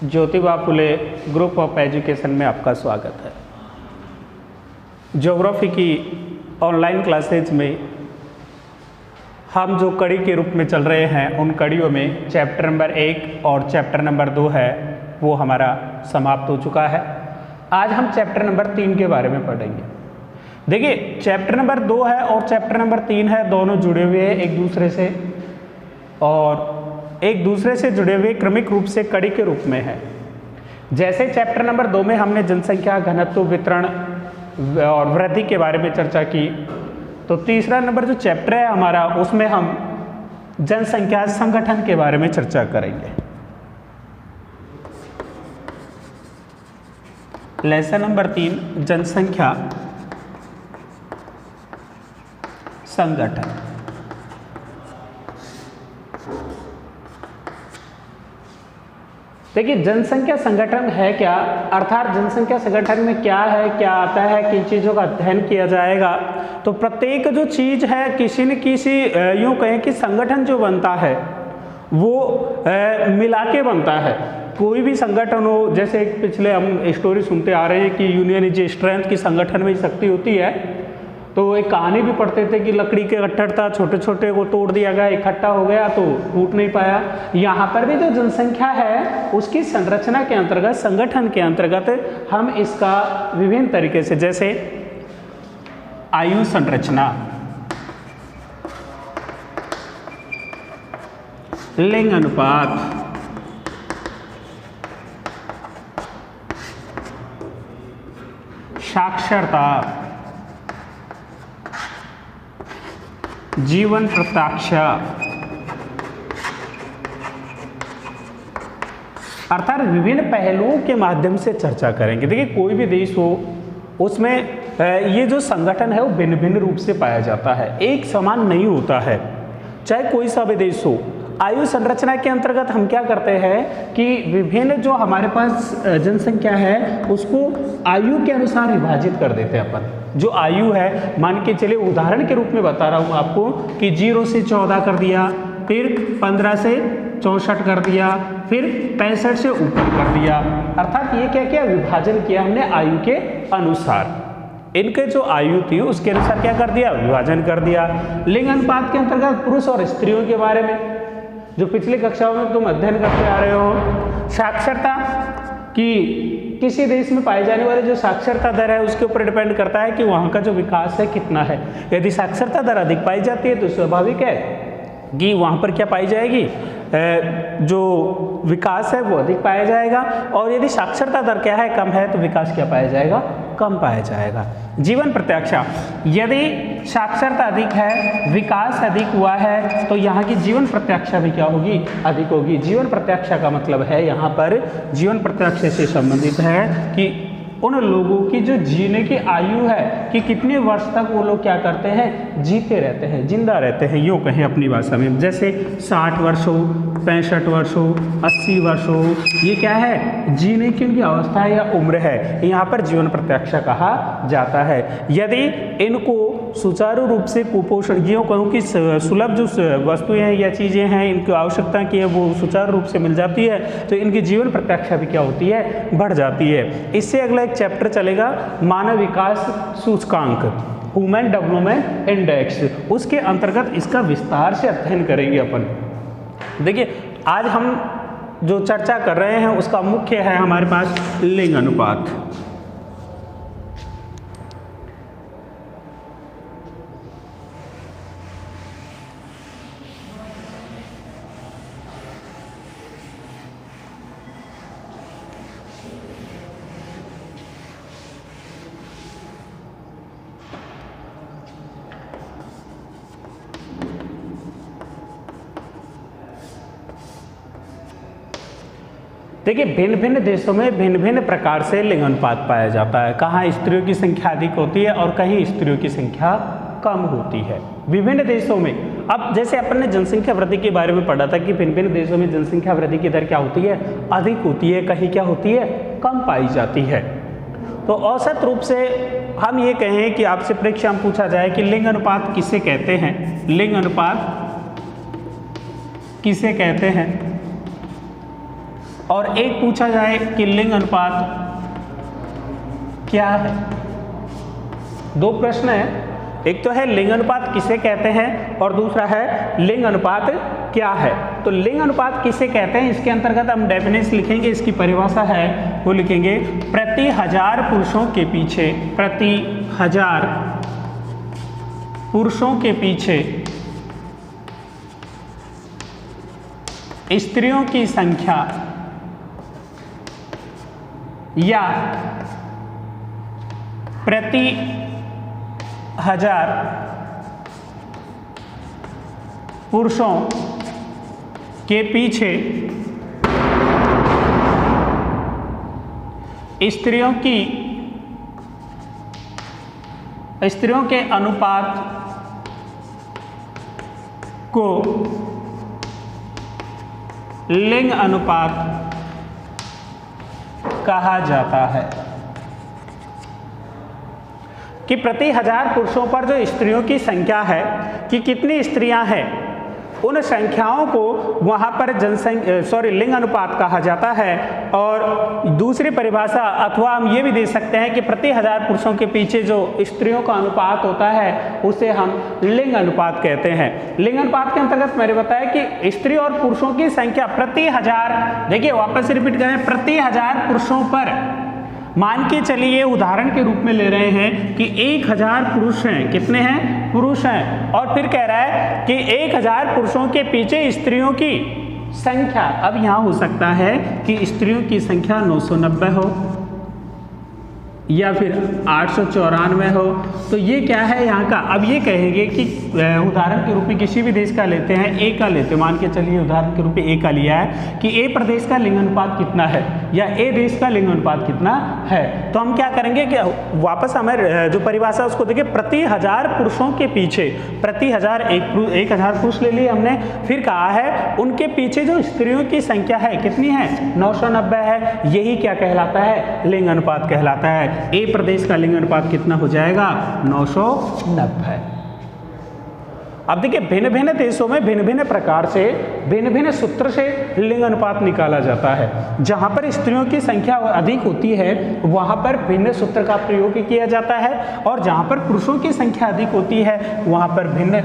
Jyotiba Phule group of education में आपका स्वागत है। ज्योग्राफी की ऑनलाइन क्लासेज में हम जो कड़ी के रूप में चल रहे हैं, उन कड़ियों में चैप्टर नंबर 1 और चैप्टर नंबर 2 है, वो हमारा समाप्त हो चुका है। आज हम चैप्टर नंबर 3 के बारे में पढ़ेंगे। देखिए, चैप्टर नंबर 2 है और चैप्टर नंबर 3 है, दोनों जुड़े हुए हैं एक दूसरे से और एक दूसरे से जुड़े हुए क्रमिक रूप से कड़ी के रूप में है। जैसे चैप्टर नंबर 2 में हमने जनसंख्या घनत्व वितरण और वृद्धि के बारे में चर्चा की, तो तीसरा नंबर जो चैप्टर है हमारा, उसमें हम जनसंख्या संगठन के बारे में चर्चा करेंगे। लेसन नंबर 3 जनसंख्या संगठन। देखिए, जनसंख्या संगठन है क्या, अर्थात जनसंख्या संगठन में क्या है, क्या आता है, किन चीज़ों का अध्ययन किया जाएगा। तो प्रत्येक जो चीज़ है किसी न किसी यूँ कहें कि संगठन जो बनता है वो मिला के बनता है। कोई भी संगठन हो, जैसे पिछले हम स्टोरी सुनते आ रहे हैं कि यूनियन इज स्ट्रेंथ की संगठन में शक्ति होती है। तो एक कहानी भी पढ़ते थे कि लकड़ी के गट्ठर था, छोटे छोटे को तोड़ दिया गया, इकट्ठा हो गया तो टूट नहीं पाया। यहाँ पर भी जो जनसंख्या है उसकी संरचना के अंतर्गत, संगठन के अंतर्गत हम इसका विभिन्न तरीके से, जैसे आयु संरचना, लिंग अनुपात, साक्षरता, जीवन प्रत्याशा, अर्थात विभिन्न पहलुओं के माध्यम से चर्चा करेंगे। देखिए, कोई भी देश हो उसमें ये जो संगठन है वो भिन्न भिन्न रूप से पाया जाता है, एक समान नहीं होता है, चाहे कोई सा भी देश हो। आयु संरचना के अंतर्गत हम क्या करते हैं कि विभिन्न जो हमारे पास जनसंख्या है उसको आयु के अनुसार विभाजित कर देते हैं अपन। जो आयु है, मान के चलिए उदाहरण के रूप में बता रहा हूँ आपको कि 0 से 14 कर दिया, फिर 15 से 64 कर दिया, फिर 65 से ऊपर कर दिया। अर्थात ये क्या किया, विभाजन किया हमने आयु के अनुसार। इनके जो आयु थी उसके अनुसार क्या कर दिया, विभाजन कर दिया। लिंग अनुपात के अंतर्गत पुरुष और स्त्रियों के बारे में जो पिछली कक्षाओं में तुम अध्ययन करते आ रहे हो। साक्षरता कि किसी देश में पाई जाने वाली जो साक्षरता दर है उसके ऊपर डिपेंड करता है कि वहाँ का जो विकास है कितना है। यदि साक्षरता दर अधिक पाई जाती है तो स्वाभाविक है कि वहाँ पर क्या पाई जाएगी, जो विकास है वो अधिक पाया जाएगा। और यदि साक्षरता दर क्या है, कम है, तो विकास क्या पाया जाएगा, कम पाया जाएगा। जीवन प्रत्याशा, यदि साक्षरता अधिक है, विकास अधिक हुआ है, तो यहाँ की जीवन प्रत्याशा भी क्या होगी, अधिक होगी। जीवन प्रत्याशा का मतलब है यहाँ पर जीवन प्रत्याशा से संबंधित है कि उन लोगों की जो जीने की आयु है कि कितने वर्ष तक वो लोग क्या करते हैं, जीते रहते हैं, जिंदा रहते हैं, यूँ कहें अपनी भाषा में। जैसे 60 वर्ष हो, 65 वर्ष हो, 80 वर्ष हो, ये क्या है, जीने की उनकी अवस्था या उम्र है, यहाँ पर जीवन प्रत्याशा कहा जाता है। यदि इनको सुचारू रूप से कुपोषण, यूँ कहूँ कि सुलभ जो वस्तुएं हैं या चीज़ें हैं, इनकी आवश्यकता की है वो सुचारू रूप से मिल जाती है, तो इनकी जीवन प्रत्याशा भी क्या होती है, बढ़ जाती है। इससे अगला एक चैप्टर चलेगा मानव विकास सूचकांक, ह्यूमन डेवलपमेंट इंडेक्स, उसके अंतर्गत इसका विस्तार से अध्ययन करेंगे अपन। देखिए, आज हम जो चर्चा कर रहे हैं उसका मुख्य है हमारे पास लिंग अनुपात। देखिए, भिन्न भिन्न देशों में भिन्न भिन्न प्रकार से लिंग अनुपात पाया जाता है। कहाँ स्त्रियों की संख्या अधिक होती है और कहीं स्त्रियों की संख्या कम होती है विभिन्न देशों में। अब जैसे अपन ने जनसंख्या वृद्धि के बारे में पढ़ा था कि भिन्न भिन्न देशों में जनसंख्या वृद्धि की दर क्या होती है, अधिक होती है, कहीं क्या होती है, कम पाई जाती है। तो औसत रूप से हम ये कहें कि आपसे परीक्षा में पूछा जाए कि लिंग अनुपात किसे कहते हैं, लिंग अनुपात किसे कहते हैं, और एक पूछा जाए कि लिंग अनुपात क्या है। दो प्रश्न है, एक तो है लिंग अनुपात किसे कहते हैं और दूसरा है लिंग अनुपात क्या है। तो लिंग अनुपात किसे कहते हैं, इसके अंतर्गत हम डेफिनेशन लिखेंगे, इसकी परिभाषा है वो लिखेंगे प्रति 1000 पुरुषों के पीछे, प्रति 1000 पुरुषों के पीछे स्त्रियों की संख्या या प्रति 1000 पुरुषों के पीछे स्त्रियों के अनुपात को लिंग अनुपात कहा जाता है। कि प्रति 1000 पुरुषों पर जो स्त्रियों की संख्या है कि कितनी स्त्रियां हैं, उन संख्याओं को वहां पर लिंग अनुपात कहा जाता है। और दूसरी परिभाषा अथवा हम ये भी दे सकते हैं कि प्रति 1000 पुरुषों के पीछे जो स्त्रियों का अनुपात होता है उसे हम लिंग अनुपात कहते हैं। लिंग अनुपात के अंतर्गत मैंने बताया कि स्त्री और पुरुषों की संख्या प्रति 1000, देखिए वापस से रिपीट करें, प्रति 1000 पुरुषों पर मान के चलिए उदाहरण के रूप में ले रहे हैं कि 1000 पुरुष हैं, कितने हैं, पुरुष हैं, और फिर कह रहा है कि 1000 पुरुषों के पीछे स्त्रियों की संख्या। अब यहाँ हो सकता है कि स्त्रियों की संख्या 990 हो या फिर 894 हो, तो ये क्या है यहाँ का। अब ये कहेंगे कि उदाहरण के रूप में किसी भी देश का लेते हैं, ए का लेते हैं, मान के चलिए उदाहरण के रूप में ए का लिया है कि ए प्रदेश का लिंग अनुपात कितना है या ए देश का लिंग अनुपात कितना है। तो हम क्या करेंगे कि वापस हमें जो परिभाषा उसको देखिए, प्रति 1000 पुरुषों के पीछे, प्रति 1000 1000 पुरुष ले लिए हमने, फिर कहा है उनके पीछे जो स्त्रियों की संख्या है कितनी है, 990 है। यही क्या कहलाता है, लिंग अनुपात कहलाता है। ए प्रदेश का लिंग अनुपात कितना हो जाएगा, 990। अब देखिए भिन्न भिन्न देशों में भिन्न भिन्न प्रकार से भिन्न भिन्न सूत्र से लिंग अनुपात निकाला जाता है। जहां पर स्त्रियों की संख्या अधिक होती है वहां पर भिन्न सूत्र का प्रयोग किया जाता है, और जहां पर पुरुषों की संख्या अधिक होती है वहां पर भिन्न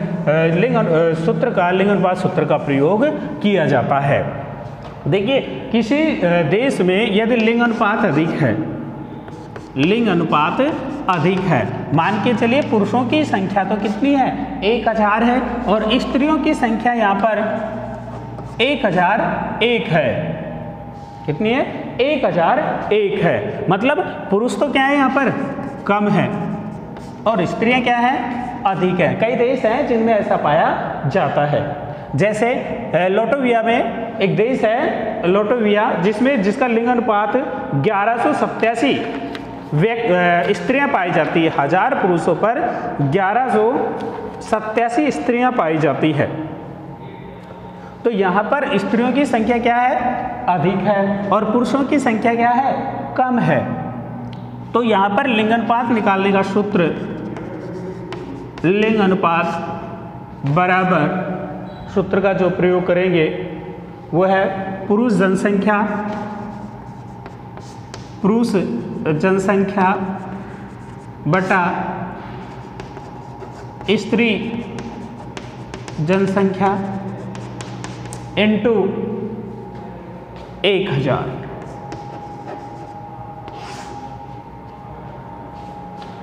लिंग अनुपात सूत्र का प्रयोग किया जाता है। देखिए किसी देश में यदि लिंग अनुपात अधिक है, लिंग अनुपात अधिक है, मान के चलिए पुरुषों की संख्या तो कितनी है, 1000 है, और स्त्रियों की संख्या यहाँ पर 1001 है। कितनी है, 1001 है। मतलब पुरुष तो क्या है यहाँ पर कम है और स्त्रियां क्या है, अधिक है। कई देश हैं जिनमें ऐसा पाया जाता है, जैसे लोटोविया में एक देश है लोटोविया, जिसका लिंग अनुपात 1187 स्त्रियां पाई जाती है। 1000 पुरुषों पर 1187 स्त्रियां पाई जाती है। तो यहाँ पर स्त्रियों की संख्या क्या है, अधिक है, और पुरुषों की संख्या क्या है, कम है। तो यहाँ पर लिंग अनुपात निकालने का सूत्र, लिंग अनुपात बराबर सूत्र का जो प्रयोग करेंगे वो है पुरुष जनसंख्या बटा स्त्री जनसंख्या इंटू 1000।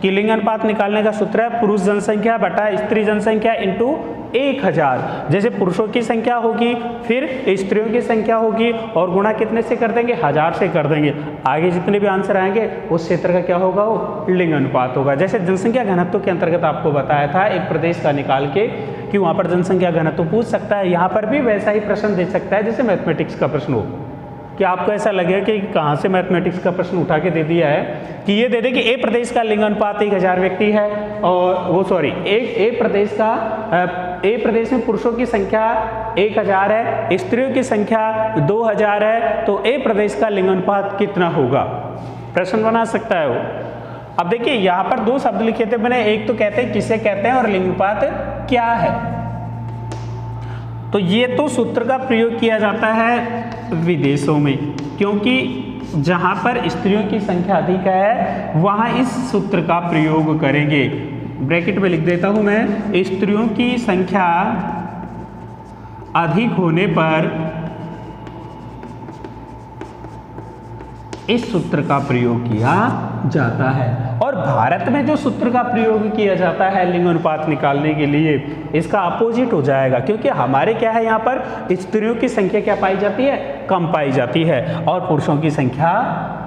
कि लिंग अनुपात निकालने का सूत्र है पुरुष जनसंख्या बटा स्त्री जनसंख्या इंटू 1000। जैसे पुरुषों की संख्या होगी फिर स्त्रियों की संख्या होगी और गुणा कितने से कर देंगे, 1000 से कर देंगे। आगे जितने भी आंसर आएंगे उस क्षेत्र का क्या होगा, वो लिंग अनुपात होगा। जैसे जनसंख्या घनत्व के अंतर्गत आपको बताया था एक प्रदेश का निकाल के कि वहाँ पर जनसंख्या घनत्व पूछ सकता है, यहाँ पर भी वैसा ही प्रश्न दे सकता है जैसे मैथमेटिक्स का प्रश्न हो। कि आपको ऐसा लगेगा कि कहाँ से मैथमेटिक्स का प्रश्न उठा के दे दिया है, कि ये दे दे कि ए प्रदेश का लिंग अनुपात 1000 व्यक्ति है, और वो सॉरी ए प्रदेश में पुरुषों की संख्या 1000 है, स्त्रियों की संख्या 2000 है, तो ए प्रदेश का लिंग अनुपात कितना होगा, प्रश्न बना सकता है वो। अब देखिए यहाँ पर दो शब्द लिखे थे मैंने, एक तो कहते हैं किसे कहते हैं और लिंग अनुपात क्या है। तो ये तो सूत्र का प्रयोग किया जाता है विदेशों में, क्योंकि जहाँ पर स्त्रियों की संख्या अधिक है वहाँ इस सूत्र का प्रयोग करेंगे। ब्रैकेट में लिख देता हूँ मैं, स्त्रियों की संख्या अधिक होने पर इस सूत्र का प्रयोग किया जाता है। और भारत में जो सूत्र का प्रयोग किया जाता है लिंग अनुपात निकालने के लिए, इसका अपोजिट हो जाएगा, क्योंकि हमारे क्या है, यहाँ पर स्त्रियों की संख्या क्या पाई जाती है, कम पाई जाती है और पुरुषों की संख्या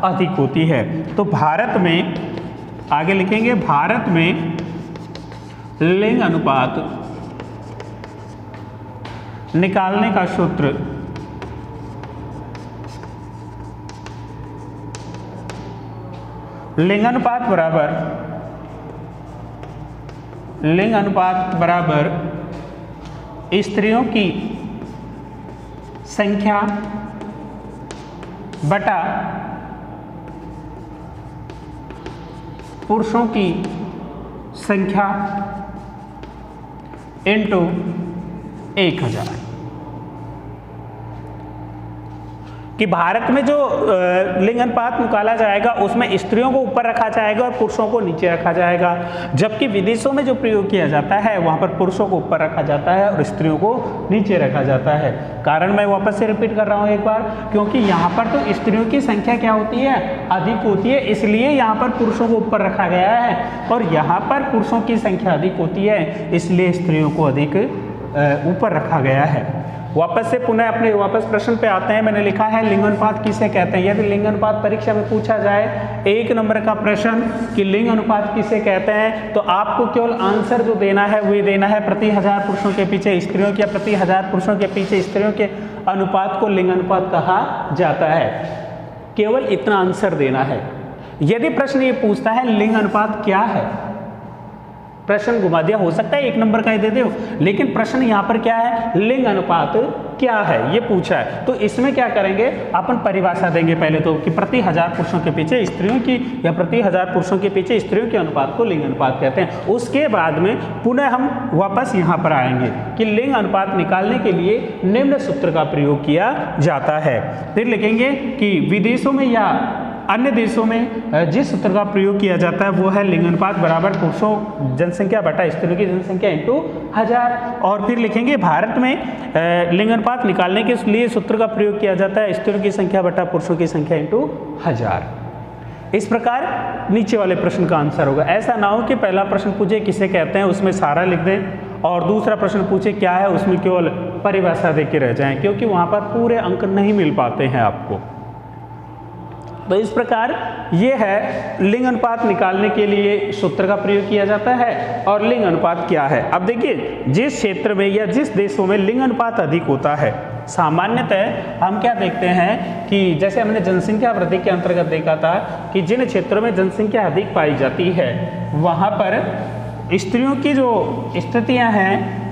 अधिक होती है। तो भारत में, आगे लिखेंगे, भारत में लिंग अनुपात निकालने का सूत्र लिंग अनुपात बराबर स्त्रियों की संख्या बटा पुरुषों की संख्या इंटू 1000। कि भारत में जो लिंग अनुपात निकाला जाएगा उसमें स्त्रियों को ऊपर रखा जाएगा और पुरुषों को नीचे रखा जाएगा, जबकि विदेशों में जो प्रयोग किया जाता है वहाँ पर पुरुषों को ऊपर रखा जाता है और स्त्रियों को नीचे रखा जाता है। कारण मैं वापस से रिपीट कर रहा हूँ एक बार, क्योंकि यहाँ पर तो स्त्रियों की संख्या क्या होती है, अधिक होती है, इसलिए यहाँ पर पुरुषों को ऊपर रखा गया है, और यहाँ पर पुरुषों की संख्या अधिक होती है इसलिए स्त्रियों को अधिक ऊपर रखा गया है। वापस से पुनः अपने वापस प्रश्न पे आते हैं। मैंने लिखा है लिंग अनुपात किसे कहते हैं। यदि लिंग अनुपात परीक्षा में पूछा जाए 1 नंबर का प्रश्न कि लिंग अनुपात किसे कहते हैं, तो आपको केवल आंसर जो देना है वही देना है, प्रति 1000 पुरुषों के पीछे स्त्रियों के, प्रति 1000 पुरुषों के पीछे स्त्रियों के अनुपात को लिंग अनुपात कहा जाता है। केवल इतना आंसर देना है। यदि प्रश्न ये पूछता है लिंग अनुपात क्या है, प्रश्न घुमा दिया, हो सकता है 1 नंबर का ही दे दो, लेकिन प्रश्न यहाँ पर क्या है, लिंग अनुपात क्या है ये पूछा है। तो इसमें क्या करेंगे, अपन परिभाषा देंगे पहले तो कि प्रति 1000 पुरुषों के पीछे स्त्रियों की या प्रति 1000 पुरुषों के पीछे स्त्रियों के अनुपात को लिंग अनुपात कहते हैं। उसके बाद में पुनः हम वापस यहाँ पर आएंगे कि लिंग अनुपात निकालने के लिए निम्न सूत्र का प्रयोग किया जाता है। फिर लिखेंगे कि विदेशों में या अन्य देशों में जिस सूत्र का प्रयोग किया जाता है वो है लिंग अनुपात बराबर पुरुषों जनसंख्या बटा स्त्रियों की जनसंख्या इंटू 1000। और फिर लिखेंगे भारत में लिंग अनुपात निकालने के लिए सूत्र का प्रयोग किया जाता है स्त्रियों की संख्या बटा पुरुषों की संख्या इंटू 1000। इस प्रकार नीचे वाले प्रश्न का आंसर होगा। ऐसा ना हो कि पहला प्रश्न पूछे किसे कहते हैं उसमें सारा लिख दें और दूसरा प्रश्न पूछे क्या है उसमें केवल परिभाषा दे के रह जाएं, क्योंकि वहाँ पर पूरे अंक नहीं मिल पाते हैं आपको। तो इस प्रकार ये है लिंग अनुपात निकालने के लिए सूत्र का प्रयोग किया जाता है और लिंग अनुपात क्या है। अब देखिए जिस क्षेत्र में या जिस देशों में लिंग अनुपात अधिक होता है, सामान्यतः हम क्या देखते हैं कि जैसे हमने जनसंख्या वृद्धि के अंतर्गत देखा था कि जिन क्षेत्रों में जनसंख्या अधिक पाई जाती है वहाँ पर स्त्रियों की जो स्थितियाँ हैं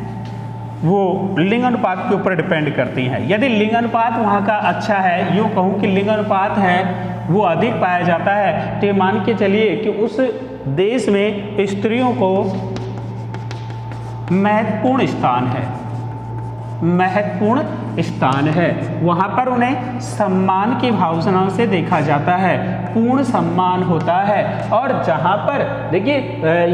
वो लिंग अनुपात के ऊपर डिपेंड करती हैं। यदि लिंग अनुपात वहाँ का अच्छा है, यूँ कहूँ कि लिंग अनुपात है वो अधिक पाया जाता है, तो मान के चलिए कि उस देश में स्त्रियों को महत्वपूर्ण स्थान है, वहाँ पर उन्हें सम्मान की भावनाओं से देखा जाता है, पूर्ण सम्मान होता है। और जहाँ पर देखिए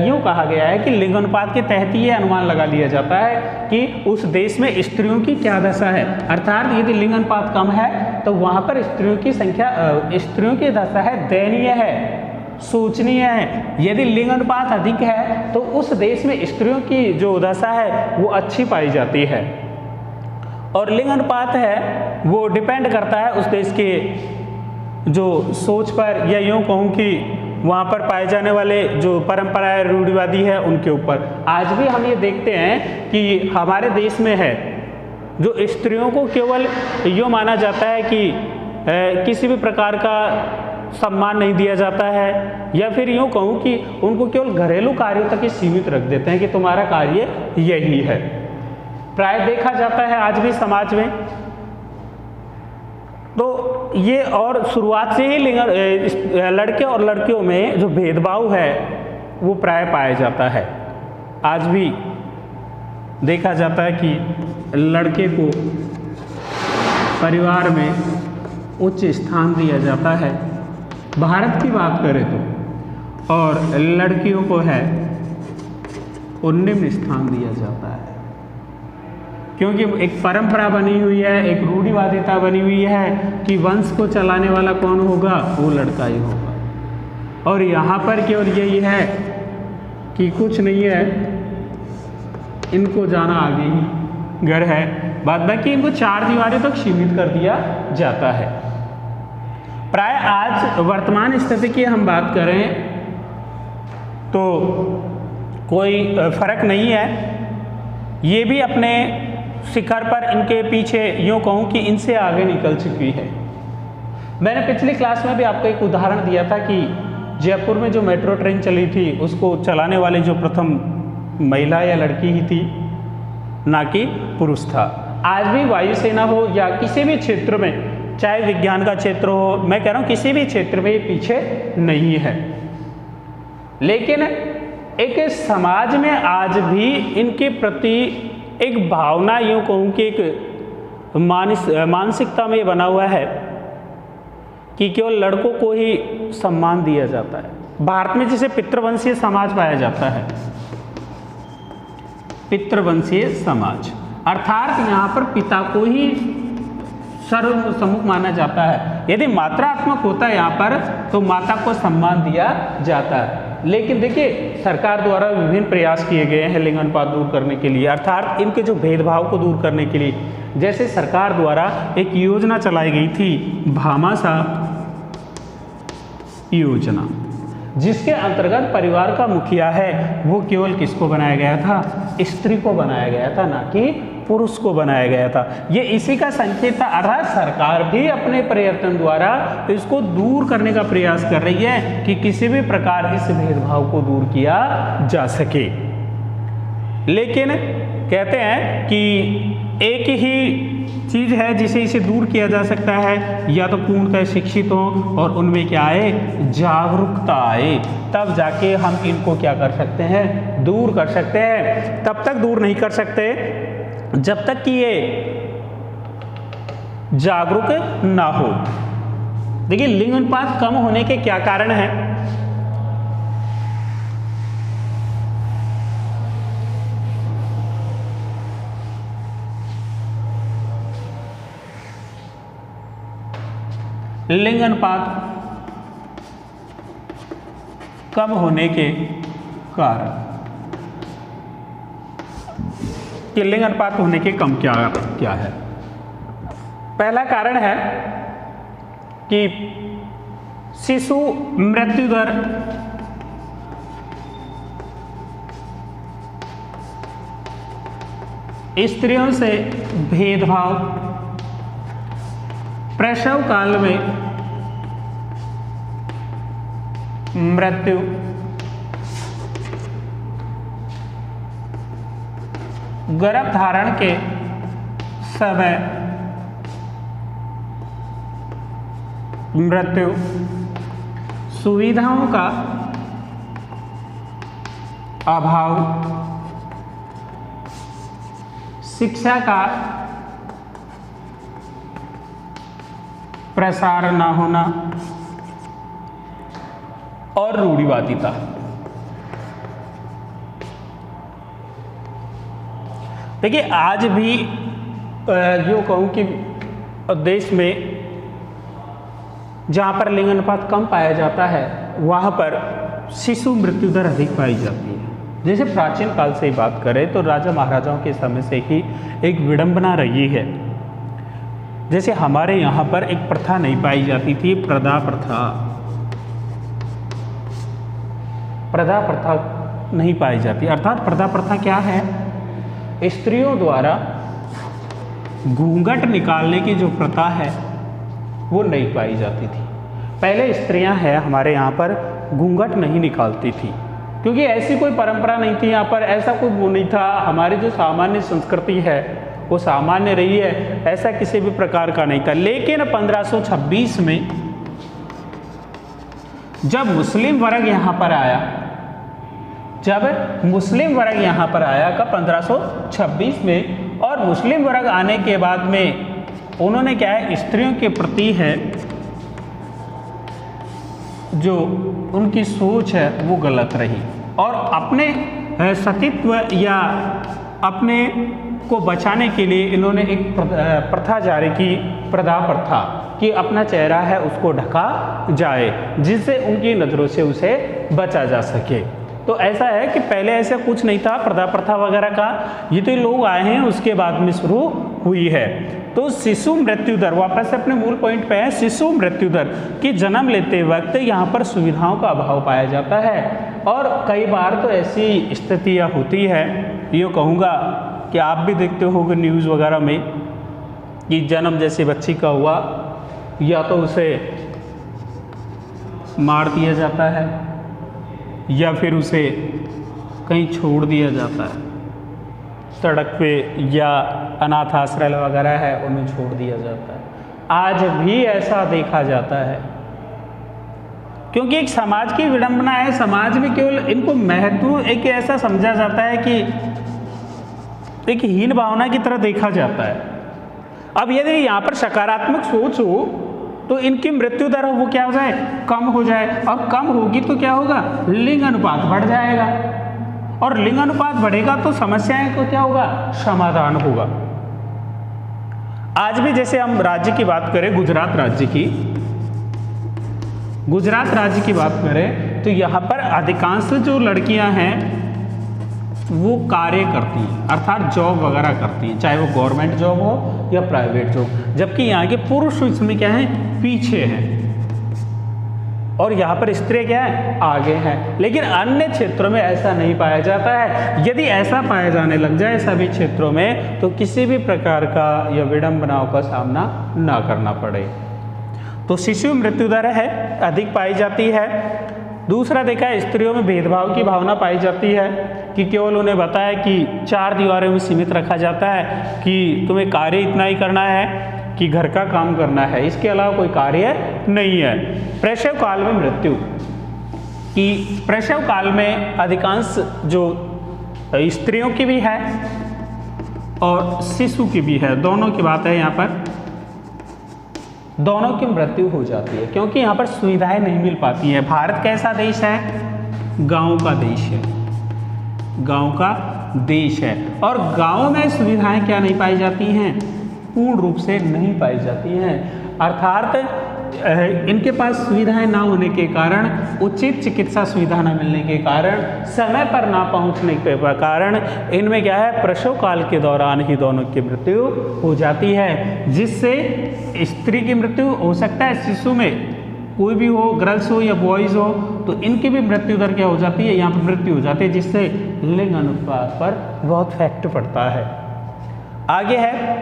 यूँ कहा गया है कि लिंग अनुपात के तहत ये अनुमान लगा लिया जाता है कि उस देश में स्त्रियों की क्या दशा है, अर्थात यदि लिंग अनुपात कम है तो वहाँ पर स्त्रियों की संख्या स्त्रियों की दशा है दयनीय है, सोचनीय है। यदि लिंग अनुपात अधिक है तो उस देश में स्त्रियों की जो दशा है वो अच्छी पाई जाती है। और लिंग अनुपात है वो डिपेंड करता है उस देश के जो सोच पर, या यूँ कहूँ कि वहाँ पर पाए जाने वाले जो परंपराएं रूढ़िवादी है उनके ऊपर। आज भी हम ये देखते हैं कि हमारे देश में है जो स्त्रियों को केवल यूँ माना जाता है कि किसी भी प्रकार का सम्मान नहीं दिया जाता है, या फिर यूँ कहूँ कि उनको केवल घरेलू कार्यों तक ही सीमित रख देते हैं कि तुम्हारा कार्य यही है। प्राय देखा जाता है आज भी समाज में। तो ये और शुरुआत से ही लड़के और लड़कियों में जो भेदभाव है वो प्राय पाया जाता है। आज भी देखा जाता है कि लड़के को परिवार में उच्च स्थान दिया जाता है भारत की बात करें तो, और लड़कियों को है निम्न स्थान दिया जाता है, क्योंकि एक परंपरा बनी हुई है, एक रूढ़िवादिता बनी हुई है कि वंश को चलाने वाला कौन होगा, वो लड़का ही होगा। और यहाँ पर केवल यही है कि कुछ नहीं है, इनको जाना आगे ही घर है, बाद बाकी इनको 4 दीवारों तक सीमित कर दिया जाता है। प्राय आज वर्तमान स्थिति की हम बात करें तो कोई फर्क नहीं है, ये भी अपने शिखर पर इनके पीछे यूँ कहूँ कि इनसे आगे निकल चुकी है। मैंने पिछली क्लास में भी आपको एक उदाहरण दिया था कि जयपुर में जो मेट्रो ट्रेन चली थी उसको चलाने वाले जो प्रथम महिला या लड़की ही थी, ना कि पुरुष था। आज भी वायुसेना हो या किसी भी क्षेत्र में, चाहे विज्ञान का क्षेत्र हो, मैं कह रहा हूँ किसी भी क्षेत्र में ये पीछे नहीं है। लेकिन एक समाज में आज भी इनके प्रति एक भावना, यूँ कहूँ कि एक मानसिकता में बना हुआ है कि केवल लड़कों को ही सम्मान दिया जाता है। भारत में जिसे पितृवंशीय समाज पाया जाता है, पितृवंशीय समाज, अर्थात यहाँ पर पिता को ही सर्वसम्मुख माना जाता है। यदि मात्रात्मक होता है यहाँ पर तो माता को सम्मान दिया जाता है। लेकिन देखिए सरकार द्वारा विभिन्न प्रयास किए गए हैं लिंग अनुपात दूर करने के लिए, अर्थात इनके जो भेदभाव को दूर करने के लिए। जैसे सरकार द्वारा एक योजना चलाई गई थी, भामाशाह योजना, जिसके अंतर्गत परिवार का मुखिया है वो केवल किसको बनाया गया था, स्त्री को बनाया गया था, ना कि पुरुष को बनाया गया था। ये इसी का संकेत था, अर्थात सरकार भी अपने प्रयत्न द्वारा इसको दूर करने का प्रयास कर रही है कि किसी भी प्रकार इस भेदभाव को दूर किया जा सके। लेकिन कहते हैं कि एक ही चीज़ है जिसे इसे दूर किया जा सकता है, या तो पूर्णतः शिक्षित हो और उनमें क्या आए, जागरूकता आए, तब जाके हम इनको क्या कर सकते हैं, दूर कर सकते हैं। तब तक दूर नहीं कर सकते जब तक कि ये जागरूक ना हो। देखिए लिंग अनुपात कम होने के क्या कारण हैं? लिंग अनुपात कम होने के कारण, कि लिंग अनुपात होने के कम क्या है? पहला कारण है कि शिशु मृत्यु दर स्त्रियों से भेदभाव, प्रसव काल में मृत्यु, गर्भधारण के समय मृत्यु, सुविधाओं का अभाव, शिक्षा का प्रसार न होना और रूढ़िवादिता। देखिए आज भी जो कहूँ कि देश में जहाँ पर लिंग अनुपात कम पाया जाता है वहाँ पर शिशु मृत्यु दर अधिक पाई जाती है। जैसे प्राचीन काल से ही बात करें तो राजा महाराजाओं के समय से ही एक विडंबना रही है। जैसे हमारे यहाँ पर एक प्रथा नहीं पाई जाती थी, प्रदा प्रथा, प्रदा प्रथा नहीं पाई जाती। अर्थात प्रदा प्रथा क्या है? स्त्रियों द्वारा घूंघट निकालने की जो प्रथा है वो नहीं पाई जाती थी। पहले स्त्रियां हैं हमारे यहाँ पर घूंघट नहीं निकालती थी, क्योंकि ऐसी कोई परंपरा नहीं थी यहाँ पर, ऐसा कोई वो नहीं था। हमारी जो सामान्य संस्कृति है वो सामान्य रही है, ऐसा किसी भी प्रकार का नहीं था। लेकिन 1526 में जब मुस्लिम वर्ग यहाँ पर आया, जब मुस्लिम वर्ग यहाँ पर आया कब? 1526 में। और मुस्लिम वर्ग आने के बाद में उन्होंने क्या है, स्त्रियों के प्रति है जो उनकी सोच है वो गलत रही और अपने सतीत्व या अपने को बचाने के लिए इन्होंने एक प्रथा जारी की, प्रदा प्रथा, कि अपना चेहरा है उसको ढका जाए जिससे उनकी नज़रों से उसे बचा जा सके। तो ऐसा है कि पहले ऐसा कुछ नहीं था प्रदा प्रथा वगैरह का, ये तो लोग आए हैं उसके बाद में शुरू हुई है। तो शिशु मृत्यु दर, वापस से अपने मूल पॉइंट पे है, शिशु मृत्यु दर कि जन्म लेते वक्त यहाँ पर सुविधाओं का अभाव पाया जाता है और कई बार तो ऐसी स्थितियाँ होती है, ये कहूँगा कि आप भी देखते होंगे न्यूज़ वगैरह में कि जन्म जैसे बच्ची का हुआ या तो उसे मार दिया जाता है या फिर उसे कहीं छोड़ दिया जाता है, सड़क पे या अनाथ आश्रय वगैरह है उन्हें छोड़ दिया जाता है। आज भी ऐसा देखा जाता है क्योंकि एक समाज की विडंबना है। समाज में केवल इनको महत्व एक ऐसा समझा जाता है कि एक हीन भावना की तरह देखा जाता है। अब यदि यहाँ पर सकारात्मक सोच हो तो इनकी मृत्यु दर वो क्या हो जाए, कम हो जाए, और कम होगी तो क्या होगा, लिंग अनुपात बढ़ जाएगा और लिंग अनुपात बढ़ेगा तो समस्याएं को क्या होगा, समाधान होगा। आज भी जैसे हम राज्य की बात करें, गुजरात राज्य की बात करें तो यहाँ पर अधिकांश जो लड़कियां हैं वो कार्य करती हैं, अर्थात जॉब वगैरह करती हैं, चाहे वो गवर्नमेंट जॉब हो या प्राइवेट जॉब, जबकि यहाँ के पुरुष इसमें क्या है, पीछे हैं और यहाँ पर स्त्री क्या है, आगे हैं। लेकिन अन्य क्षेत्रों में ऐसा नहीं पाया जाता है। यदि ऐसा पाया जाने लग जाए सभी क्षेत्रों में तो किसी भी प्रकार का या विडंबनाओं का सामना ना करना पड़े। तो शिशु मृत्यु दर है अधिक पाई जाती है। दूसरा देखा है, स्त्रियों में भेदभाव की भावना पाई जाती है कि केवल उन्हें बताया कि चार दीवारों में सीमित रखा जाता है कि तुम्हें कार्य इतना ही करना है कि घर का काम करना है, इसके अलावा कोई कार्य नहीं है। प्रसव काल में मृत्यु कि प्रसव काल में अधिकांश जो स्त्रियों की भी है और शिशु की भी है, दोनों की बात है, यहाँ पर दोनों की मृत्यु हो जाती है क्योंकि यहाँ पर सुविधाएं नहीं मिल पाती है। भारत कैसा देश है, गांव का देश है, गांव का देश है और गांव में सुविधाएं क्या नहीं पाई जाती हैं, पूर्ण रूप से नहीं पाई जाती हैं। अर्थात इनके पास सुविधाएं ना होने के कारण, उचित चिकित्सा सुविधा न मिलने के कारण, समय पर ना पहुंचने के कारण इनमें क्या है, प्रसव काल के दौरान ही दोनों की मृत्यु हो जाती है, जिससे स्त्री की मृत्यु हो सकता है, शिशु में कोई भी हो, गर्ल्स हो या बॉयज़ हो, तो इनकी भी मृत्यु दर क्या हो जाती है, यहाँ पर मृत्यु हो जाती है, जिससे लिंग अनुपात पर बहुत फैक्ट पड़ता है। आगे है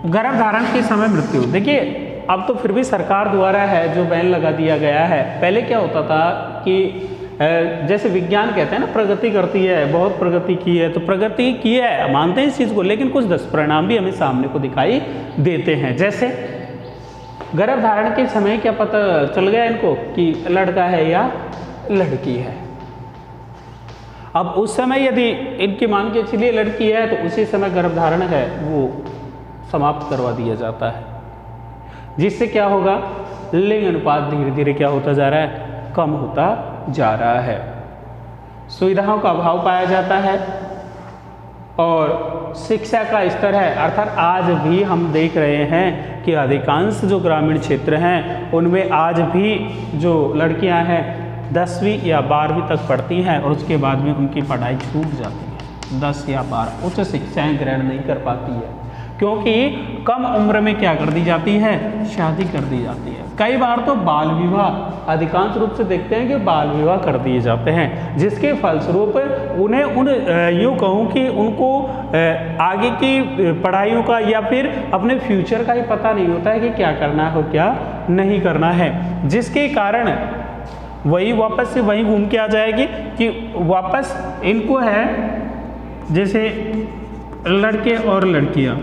गर्भधारण के समय मृत्यु। देखिए अब तो फिर भी सरकार द्वारा है जो बैन लगा दिया गया है। पहले क्या होता था कि जैसे विज्ञान कहते हैं ना, प्रगति करती है, बहुत प्रगति की है, तो प्रगति की है मानते हैं इस चीज़ को, लेकिन कुछ दुष्परिणाम भी हमें सामने को दिखाई देते हैं। जैसे गर्भधारण के समय क्या पता चल गया इनको कि लड़का है या लड़की है। अब उस समय यदि इनकी मान के चलिए लड़की है तो उसी समय गर्भधारण है वो समाप्त करवा दिया जाता है, जिससे क्या होगा, लिंग अनुपात धीरे धीरे क्या होता जा रहा है, कम होता जा रहा है। सुविधाओं का अभाव पाया जाता है और शिक्षा का स्तर है, अर्थात आज भी हम देख रहे हैं कि अधिकांश जो ग्रामीण क्षेत्र हैं उनमें आज भी जो लड़कियां हैं 10वीं या 12वीं तक पढ़ती हैं और उसके बाद में उनकी पढ़ाई छूट जाती है, 10 या 12 उच्च शिक्षाएं ग्रहण नहीं कर पाती है क्योंकि कम उम्र में क्या कर दी जाती है, शादी कर दी जाती है। कई बार तो बाल विवाह, अधिकांश रूप से देखते हैं कि बाल विवाह कर दिए जाते हैं, जिसके फलस्वरूप उन्हें यूँ कहूँ कि उनको आगे की पढ़ाइयों का या फिर अपने फ्यूचर का ही पता नहीं होता है कि क्या करना है और क्या नहीं करना है, जिसके कारण वही वापस से वहीं घूम के आ जाएगी कि वापस इनको है जैसे लड़के और लड़कियां,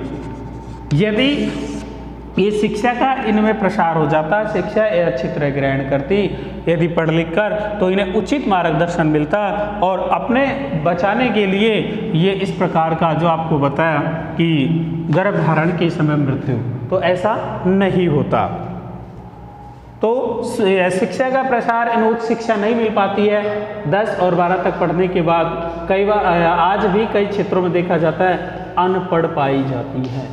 यदि ये शिक्षा का इनमें प्रसार हो जाता, शिक्षा ये अच्छी तरह ग्रहण करती यदि पढ़ लिख कर, तो इन्हें उचित मार्गदर्शन मिलता और अपने बचाने के लिए ये इस प्रकार का जो आपको बताया कि गर्भधारण के समय मृत्यु, तो ऐसा नहीं होता। तो शिक्षा का प्रसार इन उच्च शिक्षा नहीं मिल पाती है 10 और 12 तक पढ़ने के बाद। कई बार आज भी कई क्षेत्रों में देखा जाता है अनपढ़ पाई जाती है,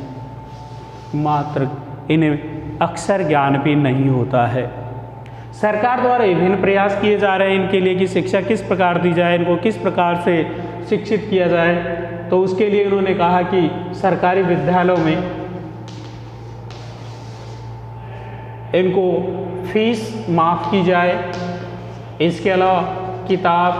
मात्र इन्हें अक्षर ज्ञान भी नहीं होता है। सरकार द्वारा विभिन्न प्रयास किए जा रहे हैं इनके लिए कि शिक्षा किस प्रकार दी जाए, इनको किस प्रकार से शिक्षित किया जाए। तो उसके लिए उन्होंने कहा कि सरकारी विद्यालयों में इनको फीस माफ़ की जाए, इसके अलावा किताब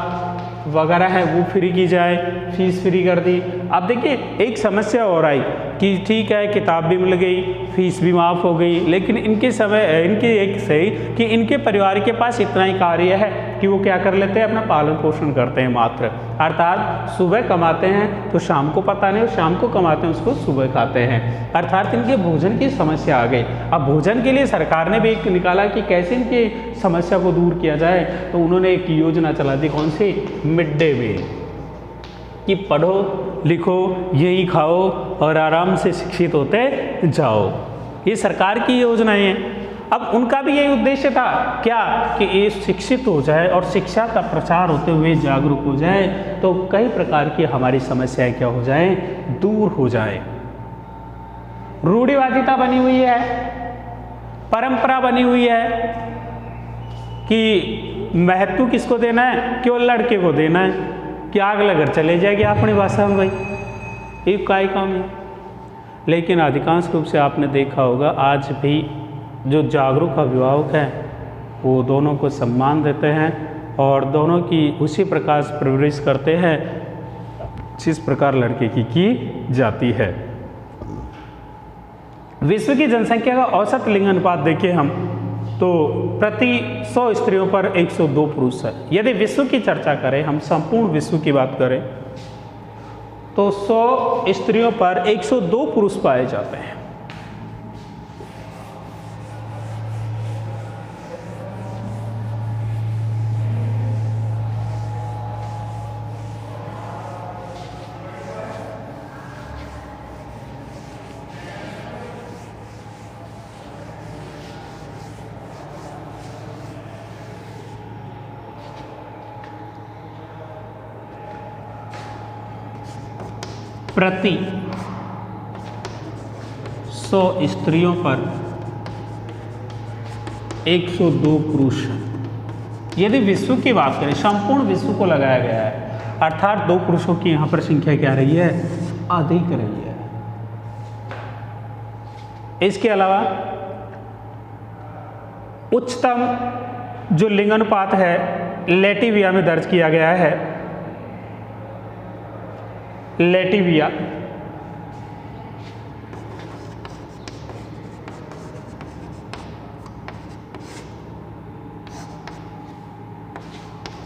वगैरह है वो फ्री की जाए, फीस फ्री कर दी। अब देखिए एक समस्या और आई कि ठीक है किताब भी मिल गई, फीस भी माफ़ हो गई, लेकिन इनके एक सही कि इनके परिवार के पास इतना ही कार्य है कि वो क्या कर लेते हैं, अपना पालन पोषण करते हैं मात्र। अर्थात सुबह कमाते हैं तो शाम को पता नहीं, और शाम को कमाते हैं उसको सुबह खाते हैं। अर्थात इनके भोजन की समस्या आ गई। अब भोजन के लिए सरकार ने भी एक निकाला कि कैसे इनकी समस्या को दूर किया जाए, तो उन्होंने एक योजना चला दी, कौन सी, मिड डे मील, कि पढ़ो लिखो यही खाओ और आराम से शिक्षित होते जाओ। ये सरकार की योजनाएं हैं। अब उनका भी यही उद्देश्य था क्या, कि ये शिक्षित हो जाए और शिक्षा का प्रचार होते हुए जागरूक हो जाए, तो कई प्रकार की हमारी समस्याएं क्या हो जाएं, दूर हो जाए। रूढ़िवादिता बनी हुई है, परंपरा बनी हुई है कि महत्व किसको देना है, केवल लड़के को देना है, कि आग लगकर चले जाएगी अपनी भाषा में भाई, एक का ही काम है। लेकिन अधिकांश रूप से आपने देखा होगा आज भी जो जागरूक अभिभावक हैं वो दोनों को सम्मान देते हैं और दोनों की उसी प्रकार से परवरिश करते हैं जिस प्रकार लड़के की जाती है। विश्व की जनसंख्या का औसत लिंग अनुपात देखिए हम, तो प्रति 100 स्त्रियों पर 102 पुरुष है। यदि विश्व की चर्चा करें, हम संपूर्ण विश्व की बात करें, तो 100 स्त्रियों पर 102 पुरुष पाए जाते हैं। प्रति 100 स्त्रियों पर 102 पुरुष। यदि विश्व की बात करें, संपूर्ण विश्व को लगाया गया है, अर्थात 2 पुरुषों की यहाँ पर संख्या क्या रही है, अधिक रही है। इसके अलावा उच्चतम जो लिंग अनुपात है लेटिविया में दर्ज किया गया है।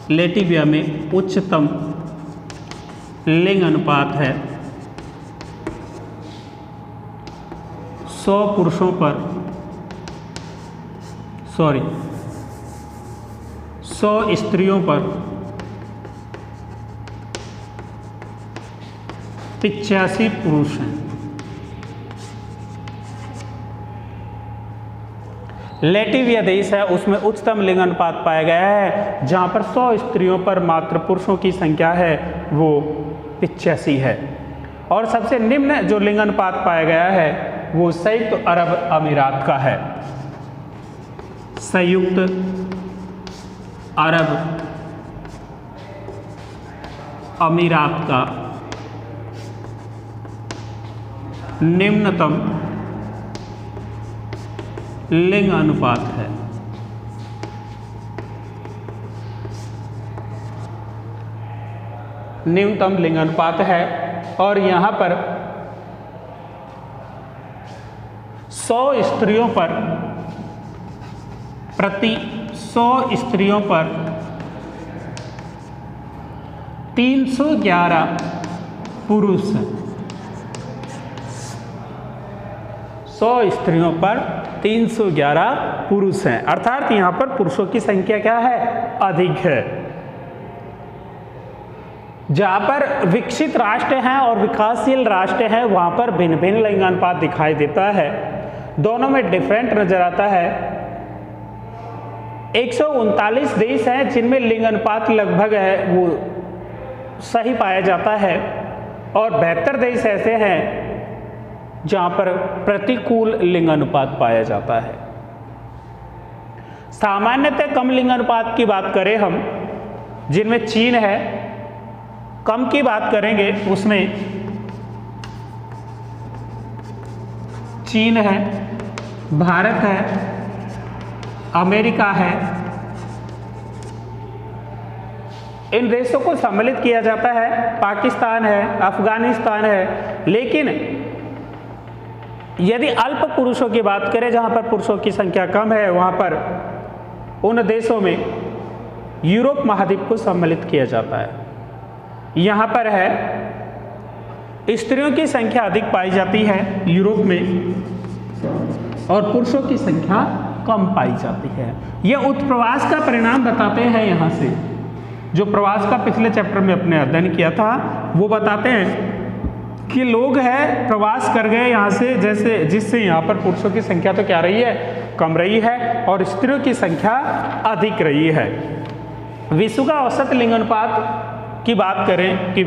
लेटिविया में उच्चतम लिंग अनुपात है 100 पुरुषों पर 100 स्त्रियों पर 85 पुरुष हैं। लेटिविया देश है, उसमें उच्चतम लिंग अनुपात पाया गया है, जहां पर 100 स्त्रियों पर मात्र पुरुषों की संख्या है वो 85 है। और सबसे निम्न जो लिंग अनुपात पाया गया है वो संयुक्त अरब अमीरात का है। संयुक्त अरब अमीरात का निम्नतम लिंग अनुपात है। न्यूनतम लिंग अनुपात है और यहाँ पर 100 स्त्रियों पर प्रति 100 स्त्रियों पर 311 पुरुष हैं। 100 स्त्रियों पर 311 पुरुष हैं, अर्थात यहाँ पर पुरुषों की संख्या क्या है, अधिक है। जहाँ पर विकसित राष्ट्र हैं और विकासशील राष्ट्र हैं वहाँ पर भिन्न भिन्न लिंगानुपात दिखाई देता है, दोनों में डिफरेंट नजर आता है। 139 देश हैं जिनमें लिंगानुपात लगभग है वो सही पाया जाता है, और 72 देश ऐसे हैं जहाँ पर प्रतिकूल लिंगानुपात पाया जाता है। सामान्यतः कम लिंगानुपात की बात करें हम, जिनमें चीन है, कम की बात करेंगे उसमें चीन है, भारत है, अमेरिका है, इन देशों को सम्मिलित किया जाता है, पाकिस्तान है, अफगानिस्तान है। लेकिन यदि अल्प पुरुषों की बात करें, जहां पर पुरुषों की संख्या कम है, वहां पर उन देशों में यूरोप महाद्वीप को सम्मिलित किया जाता है। यहाँ पर है स्त्रियों की संख्या अधिक पाई जाती है यूरोप में, और पुरुषों की संख्या कम पाई जाती है। यह उत्प्रवास का परिणाम बताते हैं। यहाँ से जो प्रवास का पिछले चैप्टर में अपने अध्ययन किया था वो बताते हैं कि लोग हैं प्रवास कर गए यहाँ से, जैसे जिससे यहाँ पर पुरुषों की संख्या तो क्या रही है, कम रही है, और स्त्रियों की संख्या अधिक रही है। विश्व का औसत लिंगानुपात की बात करें कि